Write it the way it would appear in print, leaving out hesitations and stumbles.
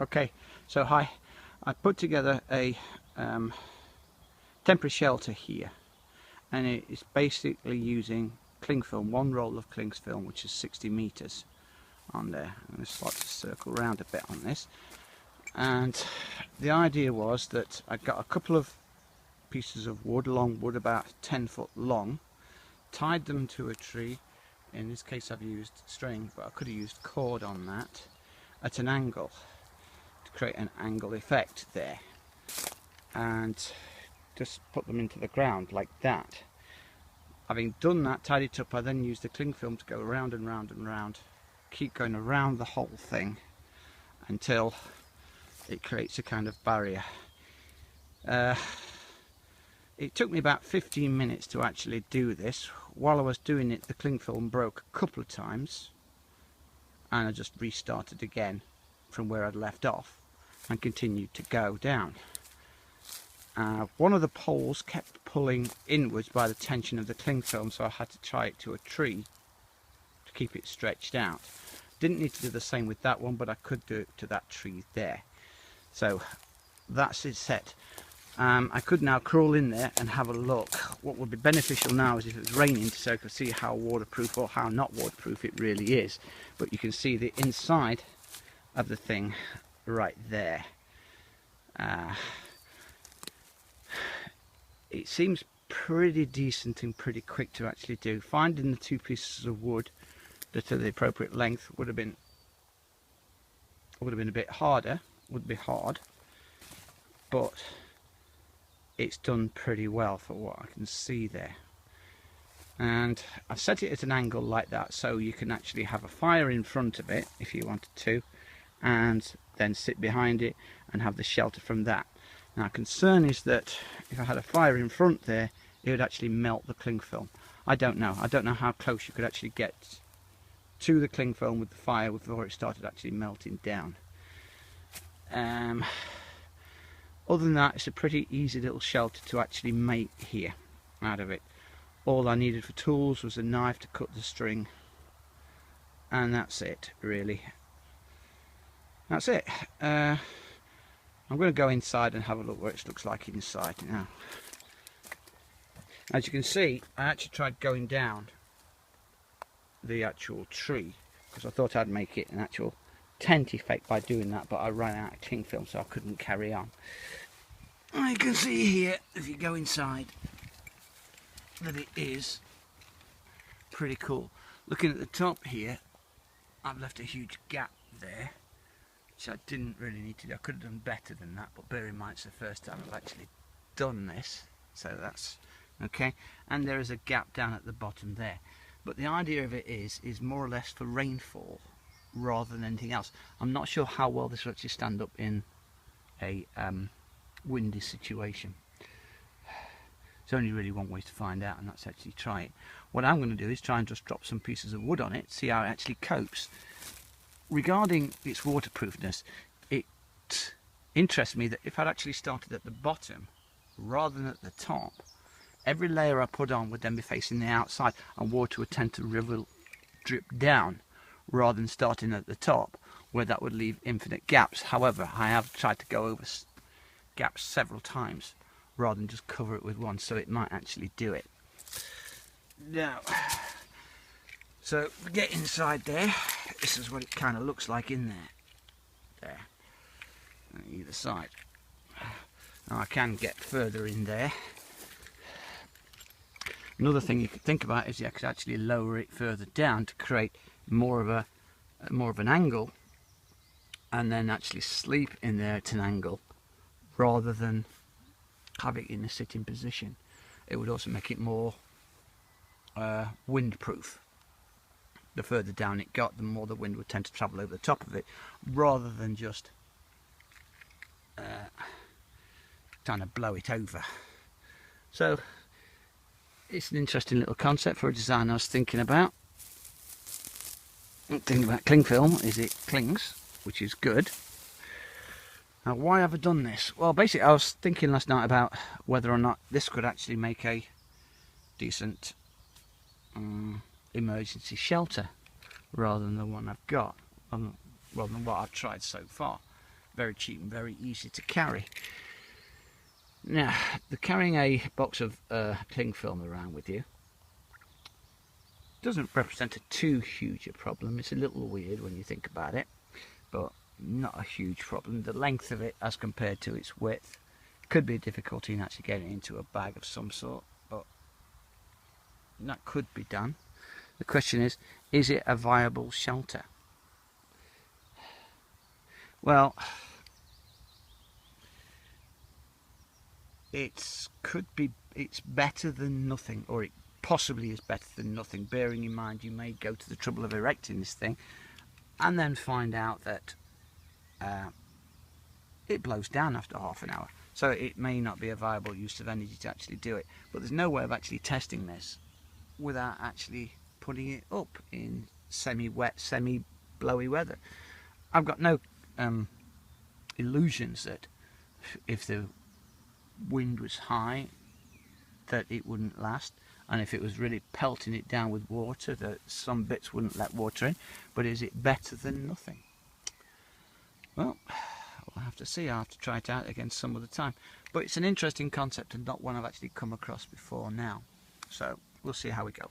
Okay, so hi, I put together a temporary shelter here, and it is basically using cling film, one roll of cling film, which is 60 meters on there. I'm going to like to circle around a bit on this, and the idea was that I got a couple of pieces of wood, long wood, about 10 foot long, tied them to a tree. In this case I've used string, but I could have used cord on that at an angle to create an angle effect there, and just put them into the ground like that. Having done that, tied it up, I then used the cling film to go round and round and round, keep going around the whole thing until it creates a kind of barrier. It took me about 15 minutes to actually do this. While I was doing it, the cling film broke a couple of times, and I just restarted again from where I'd left off and continued to go down. One of the poles kept pulling inwards by the tension of the cling film, so I had to tie it to a tree to keep it stretched out. Didn't need to do the same with that one, but I could do it to that tree there. So that's it set. I could now crawl in there and have a look. What would be beneficial now is if it was raining, so I could see how waterproof or how not waterproof it really is. But you can see the inside of the thing right there. It seems pretty decent and pretty quick to actually do. Finding the two pieces of wood that are the appropriate length would have been a bit harder, would be hard, but it's done pretty well for what I can see there. And I've set it at an angle like that so you can actually have a fire in front of it if you wanted to, and then sit behind it and have the shelter from that. Now, concern is that if I had a fire in front there, it would actually melt the cling film. I don't know how close you could actually get to the cling film with the fire before it started actually melting down. Other than that, it's a pretty easy little shelter to actually make here out of it. All I needed for tools was a knife to cut the string, and that's it really. That's it. I'm going to go inside and have a look what it looks like inside now. As you can see, I actually tried going down the actual tree because I thought I'd make it an actual tent effect by doing that, but I ran out of cling film, so I couldn't carry on. You can see here, if you go inside, that it is pretty cool. Looking at the top here, I've left a huge gap there, which I didn't really need to do. I could have done better than that, but bear in mind it's the first time I've actually done this, so that's okay. And there is a gap down at the bottom there, but the idea of it is more or less for rainfall rather than anything else. I'm not sure how well this will actually stand up in a windy situation. There's only really one way to find out, and that's actually try it. What I'm going to do is try and just drop some pieces of wood on it, see how it actually copes. Regarding its waterproofness, it interests me that if I'd actually started at the bottom rather than at the top, every layer I put on would then be facing the outside, and water would tend to drip down rather than starting at the top, where that would leave infinite gaps. However, I have tried to go over gaps several times rather than just cover it with one, so it might actually do it. Now, so get inside there. This is what it kind of looks like in there on either side. Now I can get further in there. Another thing you could think about is you could actually lower it further down to create more of an angle, and then actually sleep in there at an angle rather than have it in a sitting position. It would also make it more windproof. The further down it got, the more the wind would tend to travel over the top of it, rather than just trying to blow it over. So it's an interesting little concept for a design I was thinking about. The thing about cling film is it clings, which is good. Now, why have I done this? Well, basically I was thinking last night about whether or not this could actually make a decent emergency shelter rather than the one I've got, rather than what I've tried so far. very cheap and very easy to carry. Now, carrying a box of cling film around with you doesn't represent too huge a problem. It's a little weird when you think about it, but not a huge problem. The length of it as compared to its width could be a difficulty in actually getting it into a bag of some sort, but that could be done. The question is it a viable shelter? Well, it's better than nothing, or it possibly is better than nothing, bearing in mind you may go to the trouble of erecting this thing and then find out that it blows down after half an hour. So it may not be a viable use of energy to actually do it. But there's no way of actually testing this without actually putting it up in semi-wet, semi-blowy weather. I've got no illusions that if the wind was high that it wouldn't last, and if it was really pelting it down with water that some bits wouldn't let water in. But is it better than nothing? Well, we'll have to see. I'll have to try it out again some other time. But it's an interesting concept and not one I've actually come across before now. So we'll see how we go.